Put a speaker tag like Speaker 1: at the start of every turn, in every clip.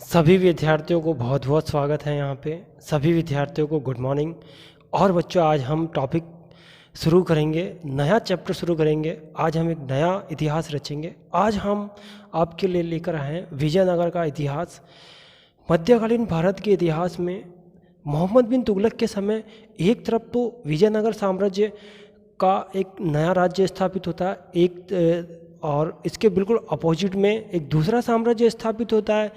Speaker 1: सभी विद्यार्थियों को बहुत बहुत स्वागत है यहाँ पे। सभी विद्यार्थियों को गुड मॉर्निंग। और बच्चों, आज हम टॉपिक शुरू करेंगे, नया चैप्टर शुरू करेंगे। आज हम एक नया इतिहास रचेंगे। आज हम आपके लिए लेकर आए हैं विजयनगर का इतिहास। मध्यकालीन भारत के इतिहास में मोहम्मद बिन तुगलक के समय एक तरफ तो विजयनगर साम्राज्य का एक नया राज्य स्थापित होता है, और इसके बिल्कुल अपोजिट में एक दूसरा साम्राज्य स्थापित होता है,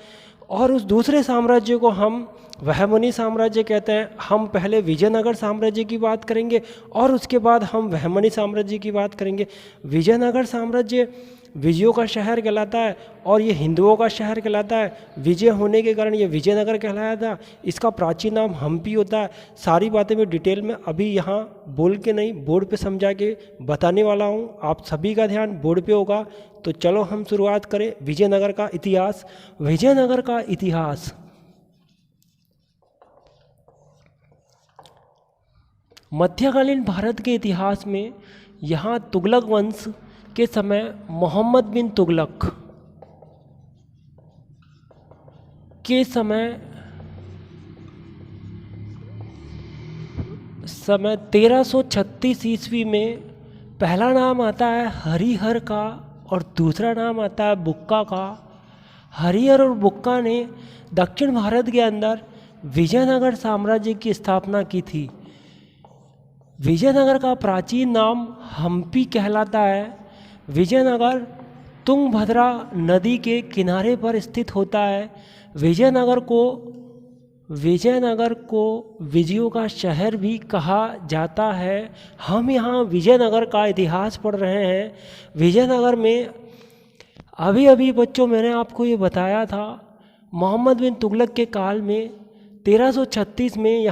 Speaker 1: और उस दूसरे साम्राज्य को हम वहमनी साम्राज्य कहते हैं। हम पहले विजयनगर साम्राज्य की बात करेंगे और उसके बाद हम वहमनी साम्राज्य की बात करेंगे। विजयनगर साम्राज्य विजयों का शहर कहलाता है और ये हिंदुओं का शहर कहलाता है। विजय होने के कारण ये विजयनगर कहलाया था। इसका प्राचीन नाम हम्पी होता है। सारी बातें मैं डिटेल में अभी यहाँ बोल के नहीं, बोर्ड पे समझा के बताने वाला हूँ। आप सभी का ध्यान बोर्ड पे होगा। तो चलो हम शुरुआत करें विजयनगर का इतिहास। विजयनगर का इतिहास मध्यकालीन भारत के इतिहास में यहाँ तुगलक वंश के समय मोहम्मद बिन तुगलक के समय 1336 ईस्वी में पहला नाम आता है हरिहर का और दूसरा नाम आता है बुक्का का। हरिहर और बुक्का ने दक्षिण भारत के अंदर विजयनगर साम्राज्य की स्थापना की थी। विजयनगर का प्राचीन नाम हम्पी कहलाता है। विजयनगर तुंगभद्रा नदी के किनारे पर स्थित होता है। विजयनगर को विजयों का शहर भी कहा जाता है। हम यहाँ विजयनगर का इतिहास पढ़ रहे हैं। विजयनगर में अभी बच्चों मैंने आपको ये बताया था, मोहम्मद बिन तुगलक के काल में 1336 में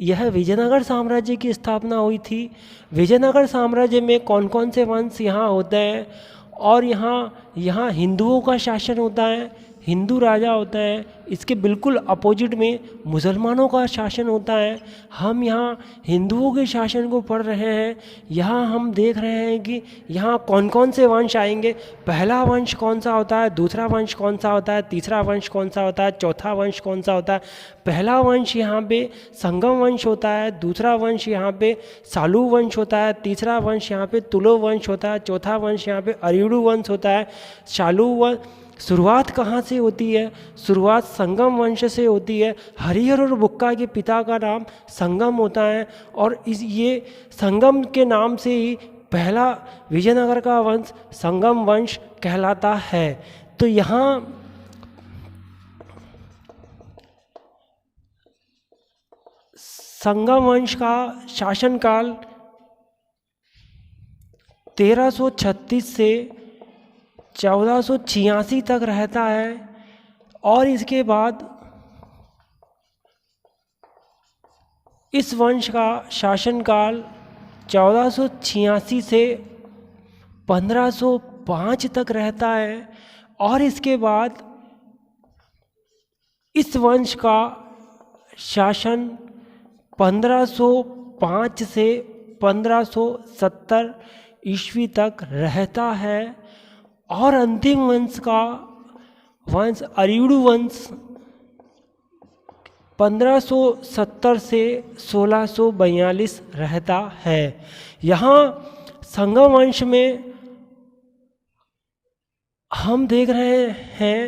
Speaker 1: यह विजयनगर साम्राज्य की स्थापना हुई थी। विजयनगर साम्राज्य में कौन कौन से वंश यहाँ होते हैं, और यहाँ हिंदुओं का शासन होता है, हिंदू राजा होता है। इसके बिल्कुल अपोजिट में मुसलमानों का शासन होता है। हम यहाँ हिंदुओं के शासन को पढ़ रहे हैं। यहाँ हम देख रहे हैं कि यहाँ कौन कौन से वंश आएंगे। पहला वंश कौन सा होता है, दूसरा वंश कौन सा होता है, तीसरा वंश कौन सा होता है, चौथा वंश कौन सा होता है। पहला वंश यहाँ पे संगम वंश होता है, दूसरा वंश यहाँ पे सालू वंश होता है, तीसरा वंश यहाँ पे तुलो वंश होता है, चौथा वंश यहाँ पे अरियुडू वंश होता है। सालू वंश शुरुआत कहाँ से होती है? शुरुआत संगम वंश से होती है। हरिहर और बुक्का के पिता का नाम संगम होता है, और ये संगम के नाम से ही पहला विजयनगर का वंश संगम वंश कहलाता है। तो यहाँ संगम वंश का शासनकाल 1336 से 1486 तक रहता है, और इसके बाद इस वंश का शासनकाल 1486 से 1505 तक रहता है, और इसके बाद इस वंश का शासन 1505 से 1570 ईस्वी तक रहता है। और अंतिम वंश अरियुडू वंश 1570 से 1642 रहता है। यहाँ संगम वंश में हम देख रहे हैं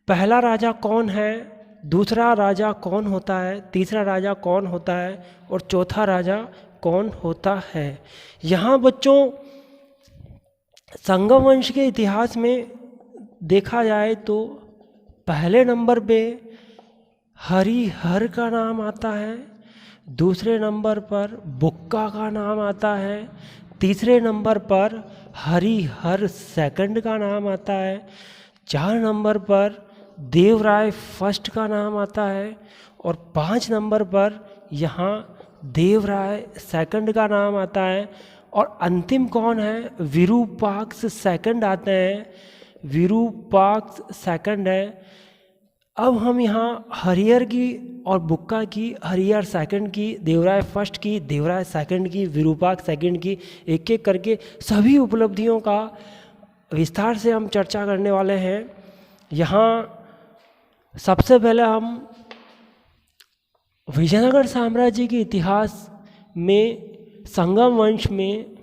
Speaker 1: पहला राजा कौन है, दूसरा राजा कौन होता है, तीसरा राजा कौन होता है, और चौथा राजा कौन होता है। यहाँ बच्चों संगम वंश के इतिहास में देखा जाए तो पहले नंबर पे हरिहर का नाम आता है, दूसरे नंबर पर बुक्का का नाम आता है, तीसरे नंबर पर हरिहर सेकंड का नाम आता है, 4 नंबर पर देवराय फर्स्ट का नाम आता है, और 5 नंबर पर यहाँ देवराय सेकंड का नाम आता है। और अंतिम कौन है? विरूपाक्ष सेकंड आते हैं। विरूपाक्ष सेकंड है। अब हम यहाँ हरिहर की और बुक्का की, हरिहर सेकंड की, देवराय फर्स्ट की, देवराय सेकंड की, विरूपाक्ष सेकंड की, एक एक करके सभी उपलब्धियों का विस्तार से हम चर्चा करने वाले हैं। यहाँ सबसे पहले हम विजयनगर साम्राज्य के इतिहास में संगम वंश में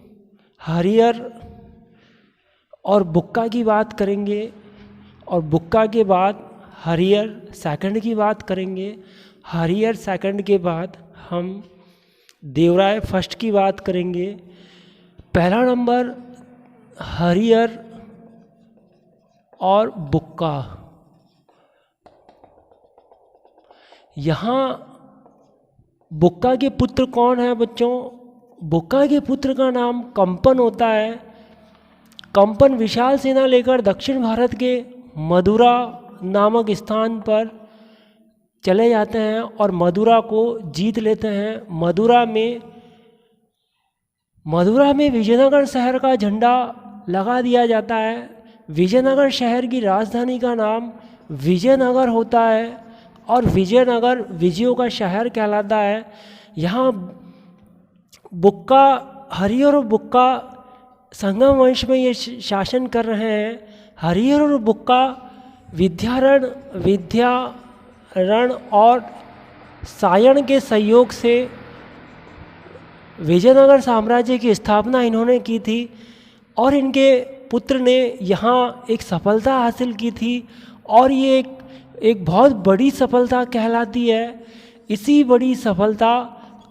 Speaker 1: हरिहर और बुक्का की बात करेंगे, और बुक्का के बाद हरिहर सेकंड की बात करेंगे। हरिहर सेकंड के बाद हम देवराय फर्स्ट की बात करेंगे। पहला नंबर हरिहर और बुक्का। यहाँ बुक्का के पुत्र कौन है बच्चों? बुक्का के पुत्र का नाम कंपन होता है। कंपन विशाल सेना लेकर दक्षिण भारत के मदुरा नामक स्थान पर चले जाते हैं और मदुरा को जीत लेते हैं। मदुरा में विजयनगर शहर का झंडा लगा दिया जाता है। विजयनगर शहर की राजधानी का नाम विजयनगर होता है और विजयनगर विजयों का शहर कहलाता है। यहाँ बुक्का, हरिहर और बुक्का संगम वंश में ये शासन कर रहे हैं। हरिहर और बुक्का विद्यारण और सायण के सहयोग से विजयनगर साम्राज्य की स्थापना इन्होंने की थी और इनके पुत्र ने यहाँ एक सफलता हासिल की थी और ये एक बहुत बड़ी सफलता कहलाती है। इसी बड़ी सफलता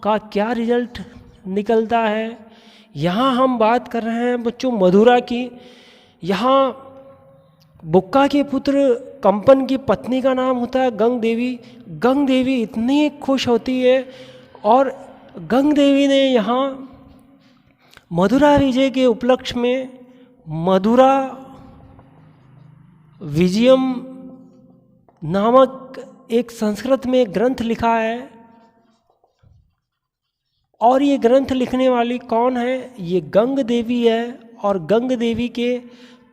Speaker 1: का क्या रिजल्ट निकलता है? यहाँ हम बात कर रहे हैं बच्चों मदुरा की। यहाँ बुक्का के पुत्र कंपन की पत्नी का नाम होता है गंग देवी। गंग देवी इतनी खुश होती है और गंग देवी ने यहाँ मदुरा विजय के उपलक्ष्य में मदुरा विजयम नामक एक संस्कृत में ग्रंथ लिखा है। और ये ग्रंथ लिखने वाली कौन है? ये गंग देवी है। और गंग देवी के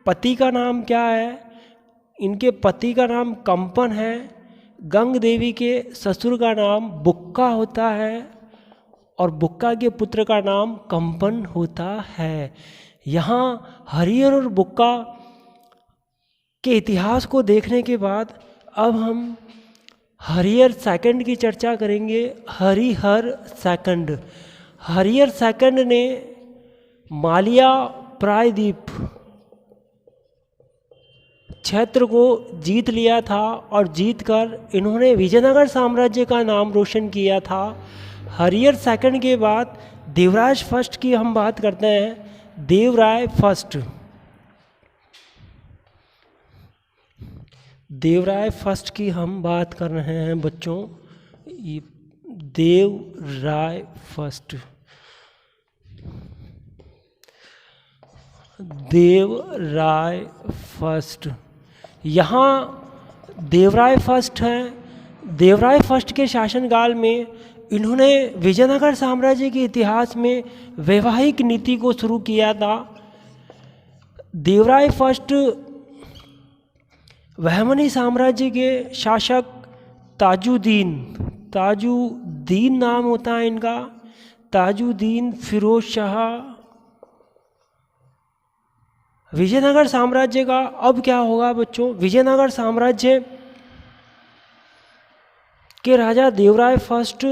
Speaker 1: पति का नाम क्या है? इनके पति का नाम कंपन है। गंग देवी के ससुर का नाम बुक्का होता है और बुक्का के पुत्र का नाम कंपन होता है। यहाँ हरिहर और बुक्का के इतिहास को देखने के बाद अब हम हरिहर सेकंड की चर्चा करेंगे। हरिहर सेकंड ने मालिया प्रायद्वीप क्षेत्र को जीत लिया था और जीतकर इन्होंने विजयनगर साम्राज्य का नाम रोशन किया था। हरिहर सेकंड के बाद देवराय फर्स्ट की हम बात करते हैं। देवराय फर्स्ट की हम बात कर रहे हैं बच्चों। देवराय फर्स्ट यहाँ देवराय फर्स्ट हैं। देवराय फर्स्ट के शासनकाल में इन्होंने विजयनगर साम्राज्य के इतिहास में वैवाहिक नीति को शुरू किया था। देवराय फर्स्ट बहमनी साम्राज्य के शासक ताजुद्दीन नाम होता है इनका। ताजुद्दीन फिरोज शाह विजयनगर साम्राज्य का अब क्या होगा बच्चों? विजयनगर साम्राज्य के राजा देवराय फर्स्ट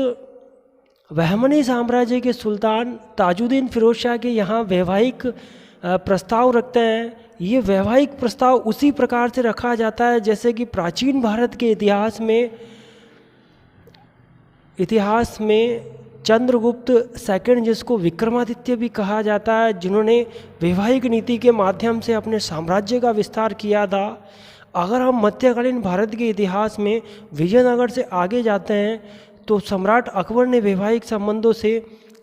Speaker 1: बहमनी साम्राज्य के सुल्तान ताजुद्दीन फिरोज शाह के यहाँ वैवाहिक प्रस्ताव रखते हैं। ये वैवाहिक प्रस्ताव उसी प्रकार से रखा जाता है जैसे कि प्राचीन भारत के इतिहास में चंद्रगुप्त सेकंड, जिसको विक्रमादित्य भी कहा जाता है, जिन्होंने वैवाहिक नीति के माध्यम से अपने साम्राज्य का विस्तार किया था। अगर हम मध्यकालीन भारत के इतिहास में विजयनगर से आगे जाते हैं तो सम्राट अकबर ने वैवाहिक संबंधों से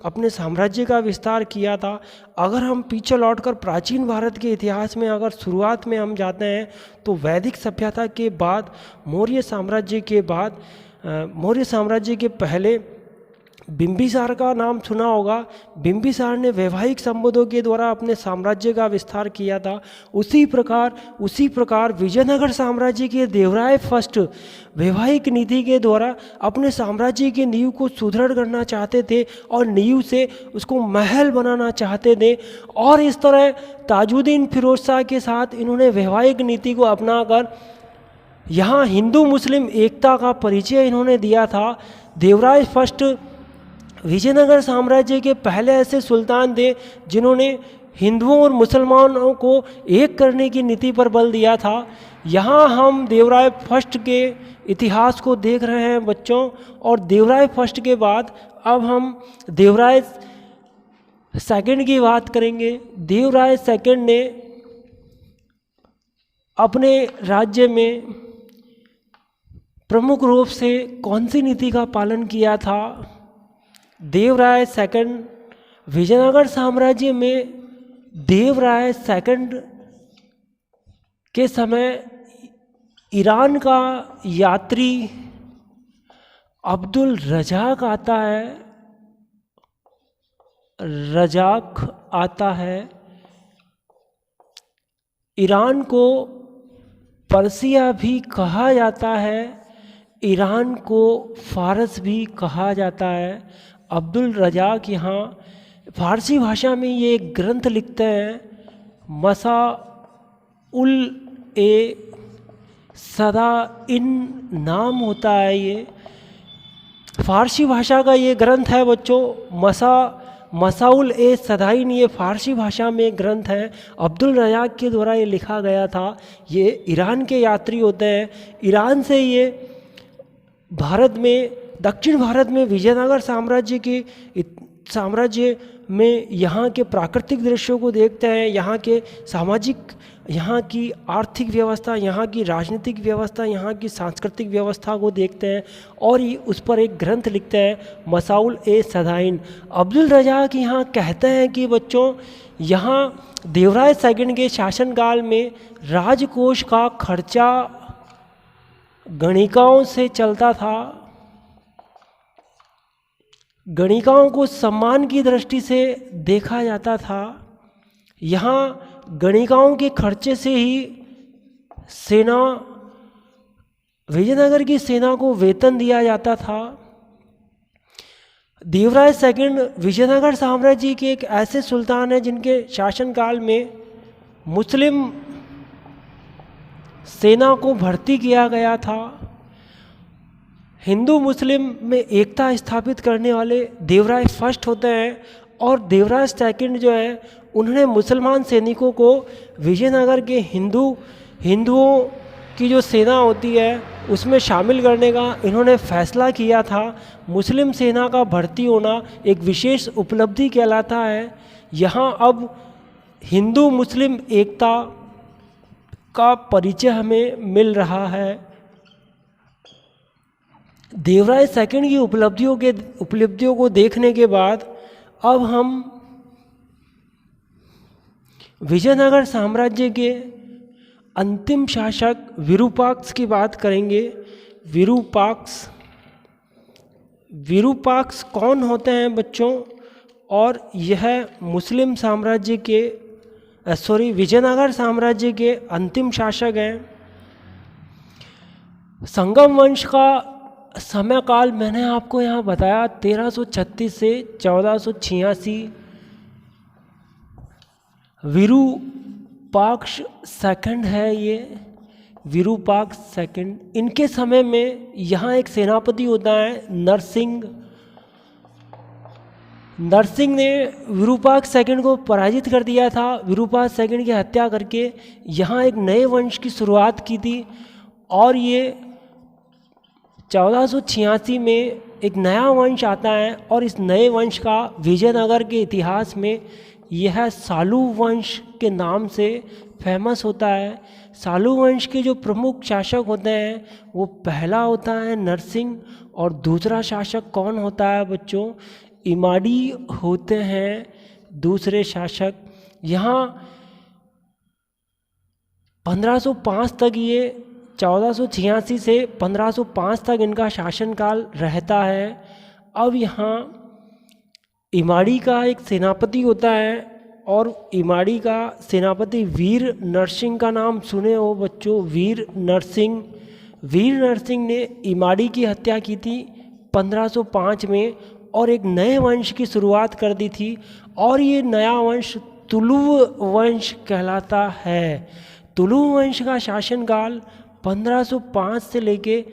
Speaker 1: अपने साम्राज्य का विस्तार किया था। अगर हम पीछे लौटकर प्राचीन भारत के इतिहास में अगर शुरुआत में हम जाते हैं तो वैदिक सभ्यता के बाद मौर्य साम्राज्य के पहले बिंबिसार का नाम सुना होगा। बिंबिसार ने वैवाहिक संबंधों के द्वारा अपने साम्राज्य का विस्तार किया था। उसी प्रकार विजयनगर साम्राज्य के देवराय फर्स्ट वैवाहिक नीति के द्वारा अपने साम्राज्य की नींव को सुदृढ़ करना चाहते थे और नींव से उसको महल बनाना चाहते थे। और इस तरह ताजुद्दीन फिरोज शाह के साथ इन्होंने वैवाहिक नीति को अपनाकर यहाँ हिंदू मुस्लिम एकता का परिचय इन्होंने दिया था। देवराय फर्स्ट विजयनगर साम्राज्य के पहले ऐसे सुल्तान थे जिन्होंने हिंदुओं और मुसलमानों को एक करने की नीति पर बल दिया था। यहाँ हम देवराय फर्स्ट के इतिहास को देख रहे हैं बच्चों, और देवराय फर्स्ट के बाद अब हम देवराय सेकंड की बात करेंगे। देवराय सेकंड ने अपने राज्य में प्रमुख रूप से कौन सी नीति का पालन किया था? देवराय सेकंड विजयनगर साम्राज्य में देवराय सेकंड के समय ईरान का यात्री अब्दुल रजाक आता है। ईरान को पर्सिया भी कहा जाता है, ईरान को फारस भी कहा जाता है। अब्दुल रजाक यहाँ फारसी भाषा में ये एक ग्रंथ लिखते हैं, मसा उल ए सदा इन नाम होता है। ये फारसी भाषा का ये ग्रंथ है बच्चों, मसाउल ए सदाइन, ये फारसी भाषा में एक ग्रंथ है, अब्दुल रजाक के द्वारा ये लिखा गया था। ये ईरान के यात्री होते हैं। ईरान से ये भारत में, दक्षिण भारत में विजयनगर साम्राज्य में यहाँ के प्राकृतिक दृश्यों को देखते हैं, यहाँ के सामाजिक, यहाँ की आर्थिक व्यवस्था, यहाँ की राजनीतिक व्यवस्था, यहाँ की सांस्कृतिक व्यवस्था को देखते हैं और ये उस पर एक ग्रंथ लिखते हैं, मसाउल ए सदाइन। अब्दुल रजाक यहाँ कहते हैं कि बच्चों, यहाँ देवराय सेकंड के शासनकाल में राजकोष का खर्चा गणिकाओं से चलता था। गणिकाओं को सम्मान की दृष्टि से देखा जाता था। यहाँ गणिकाओं के खर्चे से ही सेना, विजयनगर की सेना को वेतन दिया जाता था। देवराय सेकंड विजयनगर साम्राज्य के एक ऐसे सुल्तान हैं जिनके शासनकाल में मुस्लिम सेना को भर्ती किया गया था। हिंदू मुस्लिम में एकता स्थापित करने वाले देवराय फर्स्ट होते हैं, और देवराय सेकंड जो है उन्होंने मुसलमान सैनिकों को विजयनगर के हिंदुओं की जो सेना होती है उसमें शामिल करने का इन्होंने फैसला किया था। मुस्लिम सेना का भर्ती होना एक विशेष उपलब्धि कहलाता है। यहाँ अब हिंदू मुस्लिम एकता का परिचय हमें मिल रहा है। देवराय सेकंड की उपलब्धियों को देखने के बाद अब हम विजयनगर साम्राज्य के अंतिम शासक विरूपाक्ष की बात करेंगे। विरूपाक्ष कौन होते हैं बच्चों? और यह मुस्लिम साम्राज्य के विजयनगर साम्राज्य के अंतिम शासक हैं। संगम वंश का समय काल मैंने आपको यहाँ बताया 1336 से 1486। विरूपाक्ष सेकंड है ये, विरूपाक्ष सेकंड। इनके समय में यहाँ एक सेनापति होता है नरसिंह ने विरूपाक्ष सेकंड को पराजित कर दिया था। विरूपाक्ष सेकंड की हत्या करके यहाँ एक नए वंश की शुरुआत की थी, और ये 1486 में एक नया वंश आता है, और इस नए वंश का विजयनगर के इतिहास में यह सालू वंश के नाम से फेमस होता है। सालू वंश के जो प्रमुख शासक होते हैं वो पहला होता है नरसिंह, और दूसरा शासक कौन होता है बच्चों? इमाड़ी होते हैं दूसरे शासक। यहाँ 1505 तक, ये 1486 से 1505 तक इनका शासनकाल रहता है। अब यहाँ इमाड़ी का एक सेनापति होता है, और इमाड़ी का सेनापति वीर नरसिंह का नाम सुने हो बच्चों, वीर नरसिंह ने इमाड़ी की हत्या की थी 1505 में, और एक नए वंश की शुरुआत कर दी थी, और ये नया वंश तुलुव वंश कहलाता है। तुलुव वंश का शासनकाल 1505 से लेके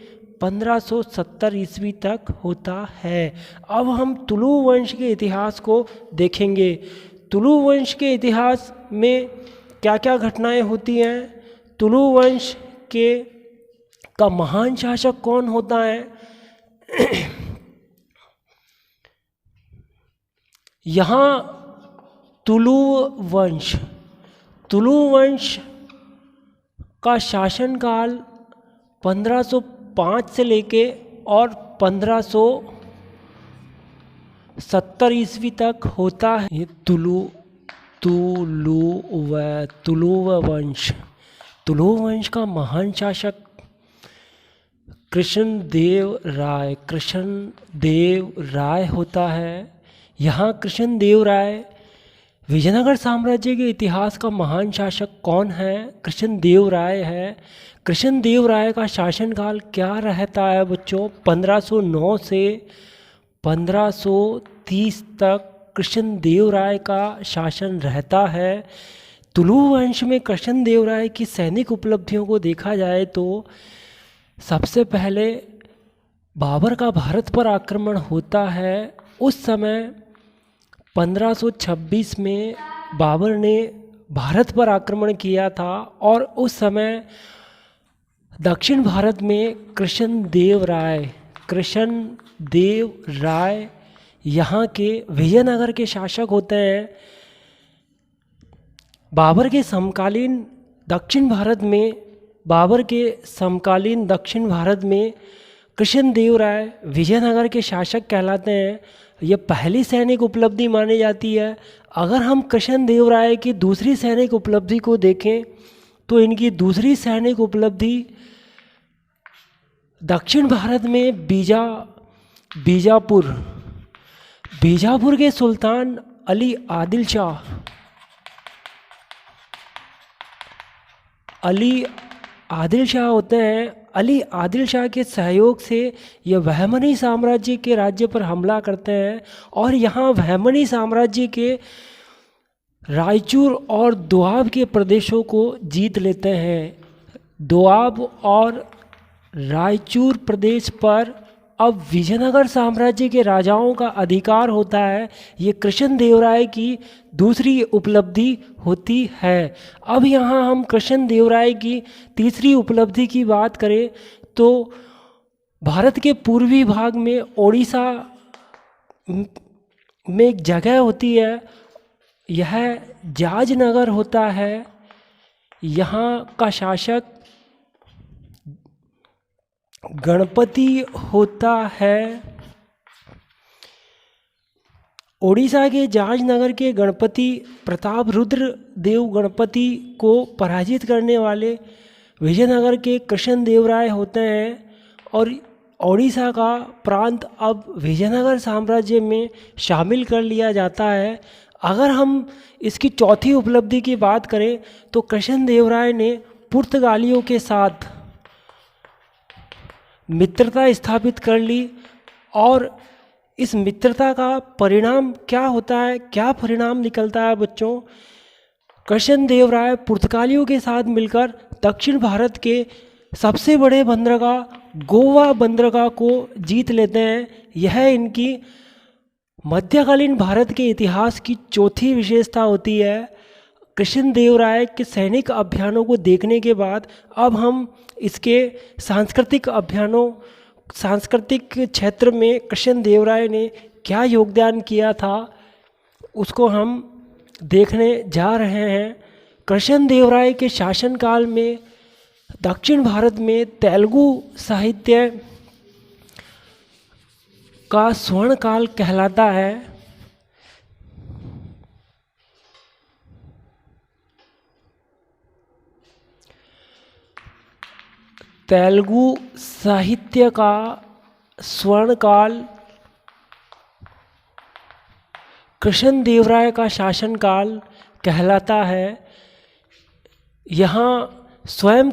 Speaker 1: 1570 ईस्वी तक होता है। अब हम तुलु वंश के इतिहास को देखेंगे। तुलु वंश के इतिहास में क्या क्या घटनाएं होती हैं, तुलु वंश का महान शासक कौन होता है। यहाँ तुलु वंश का शासनकाल 1505 से लेके और 1570 ईस्वी तक होता है। ये तुलु वंश का महान शासक कृष्णदेव राय होता है। यहाँ कृष्णदेव राय विजयनगर साम्राज्य के इतिहास का महान शासक कौन है, कृष्णदेव राय है। कृष्णदेव राय का शासनकाल क्या रहता है बच्चों, 1509 से 1530 तक कृष्णदेव राय का शासन रहता है। तुलु वंश में कृष्णदेव राय की सैनिक उपलब्धियों को देखा जाए तो सबसे पहले बाबर का भारत पर आक्रमण होता है। उस समय 1526 में बाबर ने भारत पर आक्रमण किया था और उस समय दक्षिण भारत में कृष्णदेव राय यहाँ के विजयनगर के शासक होते हैं। बाबर के समकालीन दक्षिण भारत में कृष्णदेव राय विजयनगर के शासक कहलाते हैं। यह पहली सैनिक उपलब्धि मानी जाती है। अगर हम कृष्णदेव राय की दूसरी सैनिक उपलब्धि को देखें तो इनकी दूसरी सैनिक उपलब्धि दक्षिण भारत में बीजापुर के सुल्तान अली आदिल शाह होते हैं। अली आदिल शाह के सहयोग से यह बहमनी साम्राज्य के राज्य पर हमला करते हैं और यहाँ बहमनी साम्राज्य के रायचूर और दोआब के प्रदेशों को जीत लेते हैं। दोआब और रायचूर प्रदेश पर अब विजयनगर साम्राज्य के राजाओं का अधिकार होता है। ये कृष्णदेव राय की दूसरी उपलब्धि होती है। अब यहाँ हम कृष्णदेव राय की तीसरी उपलब्धि की बात करें तो भारत के पूर्वी भाग में ओडिशा में एक जगह होती है, यह जाजनगर होता है। यहाँ का शासक गणपति होता है। ओडिशा के जाजनगर के गणपति प्रताप रुद्र देव गणपति को पराजित करने वाले विजयनगर के कृष्णदेव राय होते हैं और ओडिशा का प्रांत अब विजयनगर साम्राज्य में शामिल कर लिया जाता है। अगर हम इसकी चौथी उपलब्धि की बात करें तो कृष्णदेव राय ने पुर्तगालियों के साथ मित्रता स्थापित कर ली और इस मित्रता का परिणाम क्या होता है, क्या परिणाम निकलता है बच्चों। कृष्णदेव राय पुर्तगालियों के साथ मिलकर दक्षिण भारत के सबसे बड़े बंदरगाह गोवा बंदरगाह को जीत लेते हैं। यह इनकी मध्यकालीन भारत के इतिहास की चौथी विशेषता होती है। कृष्णदेव राय के सैनिक अभियानों को देखने के बाद अब हम इसके सांस्कृतिक क्षेत्र में कृष्णदेव राय ने क्या योगदान किया था उसको हम देखने जा रहे हैं। कृष्णदेव राय के शासनकाल में दक्षिण भारत में तेलुगु साहित्य का स्वर्णकाल कहलाता है। तेलुगु साहित्य का स्वर्णकाल कृष्णदेव राय का शासनकाल कहलाता है। यहाँ स्वयं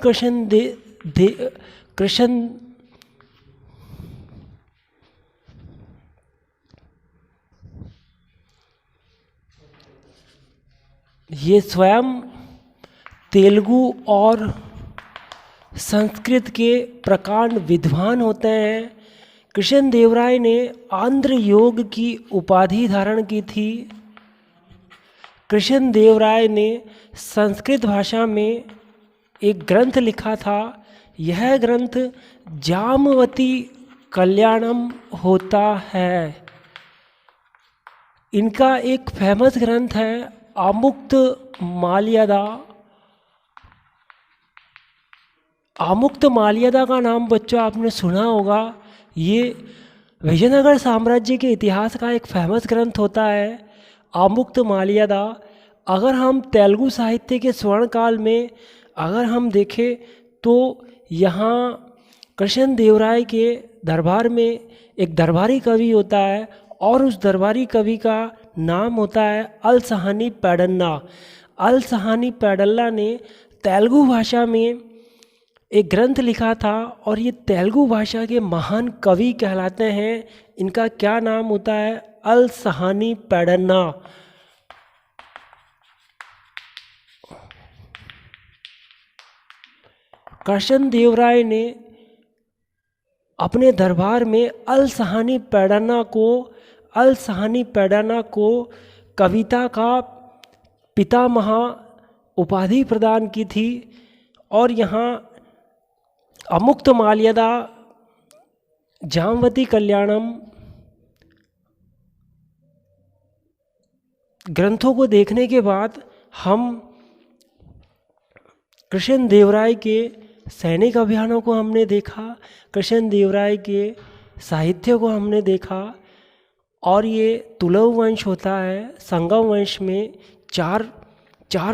Speaker 1: ये स्वयं तेलुगु और संस्कृत के प्रकांड विद्वान होते हैं। कृष्णदेवराय ने आंध्र योग की उपाधि धारण की थी। कृष्णदेवराय ने संस्कृत भाषा में एक ग्रंथ लिखा था। यह ग्रंथ जामवती कल्याणम होता है। इनका एक फेमस ग्रंथ है आमुक्त माल्यदा। आमुक्त माल्यदा का नाम बच्चों आपने सुना होगा। ये विजयनगर साम्राज्य के इतिहास का एक फेमस ग्रंथ होता है आमुक्त माल्यदा। अगर हम तेलुगु साहित्य के स्वर्णकाल में अगर हम देखें तो यहाँ कृष्णदेवराय के दरबार में एक दरबारी कवि होता है और उस दरबारी कवि का नाम होता है अलसहानी पेडन्ना। अलसहानी पेडल्ला ने तेलुगु भाषा में एक ग्रंथ लिखा था और ये तेलुगु भाषा के महान कवि कहलाते हैं। इनका क्या नाम होता है? अलसहानी पेडन्ना। कृष्णदेवराय ने अपने दरबार में अलसहानी पेडन्ना को कविता का पितामह उपाधि प्रदान की थी। और यहाँ अमुक्त माल्यदा, जामवती कल्याणम ग्रंथों को देखने के बाद हम कृष्णदेवराय के सैनिक अभियानों को हमने देखा, कृष्णदेवराय के साहित्य को हमने देखा। और ये तुलव वंश होता है। संगम वंश में चार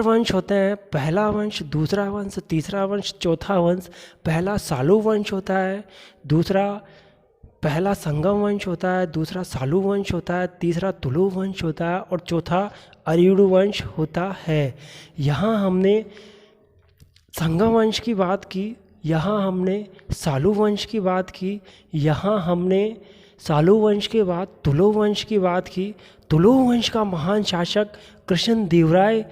Speaker 1: वंश होते हैं। पहला वंश, दूसरा वंश, तीसरा वंश, चौथा वंश। पहला सालू वंश होता है, पहला संगम वंश होता है, दूसरा सालू वंश होता है, तीसरा तुलु वंश होता है और चौथा अरियुडु वंश होता है। यहाँ हमने संगम वंश की बात की, यहाँ हमने सालू वंश की बात की, यहाँ हमने सालू वंश के बाद तुलु वंश की बात की। तुलु वंश का महान शासक कृष्णदेवराय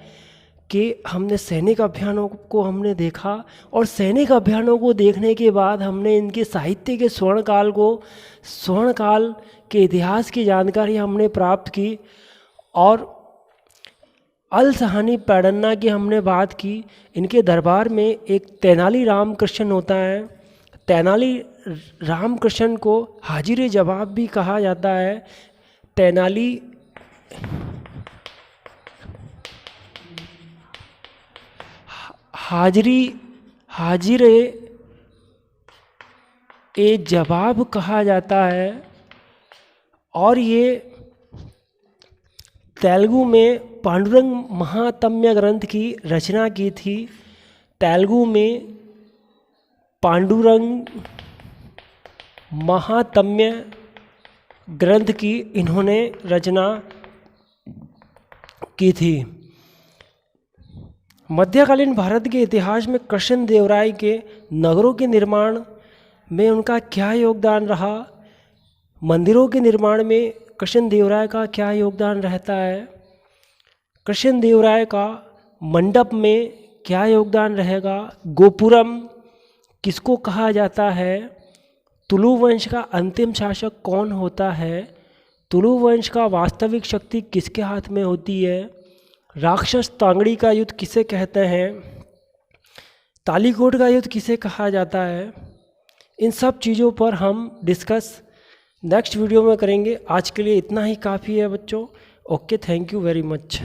Speaker 1: के हमने सैनिक अभियानों को हमने देखा। और सैनिक अभियानों को देखने के बाद हमने इनके साहित्य के स्वर्णकाल के इतिहास की जानकारी हमने प्राप्त की। और अलसहानी पेडन्ना की हमने बात की। इनके दरबार में एक तेनाली रामकृष्ण होता है। तेनाली रामकृष्ण को हाजिर जवाब भी कहा जाता है। तेनाली हाजिर ए जवाब कहा जाता है। और ये तेलुगु में पांडुरंग महात्म्य ग्रंथ की रचना की थी। तेलुगु में पांडुरंग महात्म्य ग्रंथ की इन्होंने रचना की थी। मध्यकालीन भारत के इतिहास में कृष्णदेवराय के नगरों के निर्माण में उनका क्या योगदान रहा, मंदिरों के निर्माण में कृष्णदेवराय का क्या योगदान रहता है, कृष्णदेवराय का मंडप में क्या योगदान रहेगा, गोपुरम किसको कहा जाता है, तुलु वंश का अंतिम शासक कौन होता है, तुलु वंश का वास्तविक शक्ति किसके हाथ में होती है, राक्षस तांगड़ी का युद्ध किसे कहते हैं, तालीकोट का युद्ध किसे कहा जाता है। इन सब चीज़ों पर हम डिस्कस नेक्स्ट वीडियो में करेंगे। आज के लिए इतना ही काफ़ी है बच्चों। Okay, thank you very much.